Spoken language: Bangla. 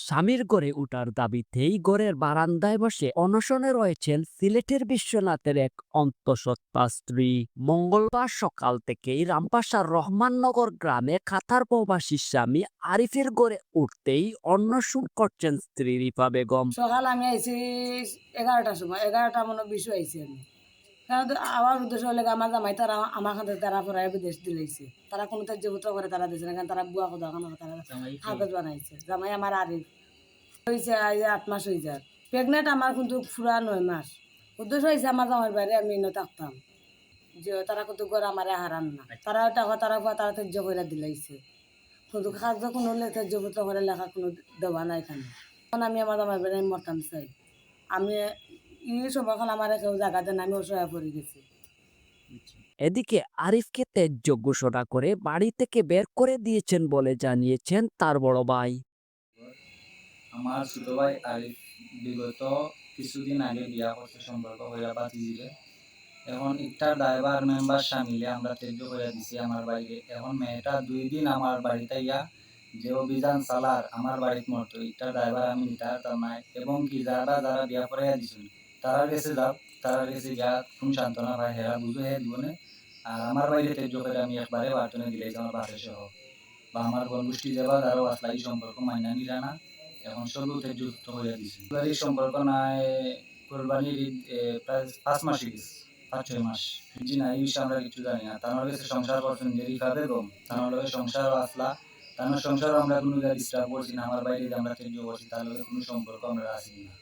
স্বামীর গড়ে উঠার দাবিতেই গড়ের বারান্দায় বসে অনশনে রয়েছেন সিলেটের বিশ্বনাথের এক অন্তঃসত্ত্বা স্ত্রী। মঙ্গলবার সকাল থেকেই রামপাশার রহমাননগর গ্রামে কাতার প্রবাসী স্বামী আরিফের গড়ে উঠতেই অন্নসূন করছেন স্ত্রী রিফা বেগম। সকাল আমি আইছি 11টার সময়, 11টা মনে বিশু আইছি আমি। কারণ আমার উদ্দেশ্য হলে আমার জামাই তারা আমার খাতে তারা পড়ায় বিদেশ দিলাইছে। তারা কোনো ত্যায্যপুত্র করে তারা দিয়েছে না, কারণ তারা বুয়া কথা কানো তারা কাগজ বানাইছে। জামাই আমার আরিফ হয়েছে 8 মাস হয়ে যায়। প্রেগনেন্ট আমার কিন্তু পুরা 9 মাস। উদ্দেশ্য হয়েছে আমার জামাইয়ের বাইরে আমি এনে থাকতাম, যে তারা কিন্তু ঘরে আমার হারান না। তারা টাকা তারা ত্যায্য করে দিলাইছে, কিন্তু কাজ কোনো হলে ত্যায্যপুত্র করে লেখা কোনো দেওয়া নাই এখানে। এখন আমি আমার জামাইয়ের বাইরে মরতাম চাই। আমি এই সময়কাল আমার কেউ জায়গা দেন, আমি অসহায় পড়ে গেছি। এদিকে আরিফকে ত্যায্য ঘোষণা করে বাড়ি থেকে বের করে দিয়েছেন বলে জানিয়েছেন তার বড় ভাই। আমার ছোট ভাই আরিফ বিগত কিছুদিন আগে বিয়া করতে সম্পর্ক হইয়া বাতিজিলে। এখন একটা ড্রাইভার মেম্বার সামিলে আমরা ত্যায্য হইয়া দিছি আমার বাইরে। এখন মেয়েটা 2 দিন আমার বাড়িতে ইয়া যে অভিযান চালার আমার বাড়িতে মরতো একটা ড্রাইভার আমি নিতে পারতাম না। এবং কি যারা যারা বিয়া করাইয়া দিছেন তারা গেছে যাও, তারা গেছে যা কোন সান্ত্বনা পায় হেরা বুঝো হে দিবনে। আর আমার বাইরে ত্যায্য করে আমি একবারে বার্তনে দিলেছি আমার বাসে সহ বা আমার বন্ধুষ্টি যাবা তারাও আসলে এই সম্পর্ক মাইনা নিলা না। এখন সব যুক্ত হয়ে দিছে এই সম্পর্ক নাই। কোরবানির ঈদ প্রায় 5 মাসই গেছে, 5-6 মাস জি না। এই বিষয়ে আমরা কিছু জানি না। তার কাছে সংসার করছেন যে রিফা বেগম, তার লগে সংসার আসলা, তার সংসার আমরা কোনো জায়গায় ডিস্টার্ব করছি না। আমার বাইরে যে আমরা ত্যায্য করছি তার লগে কোনো সম্পর্ক আমরা রাখি না।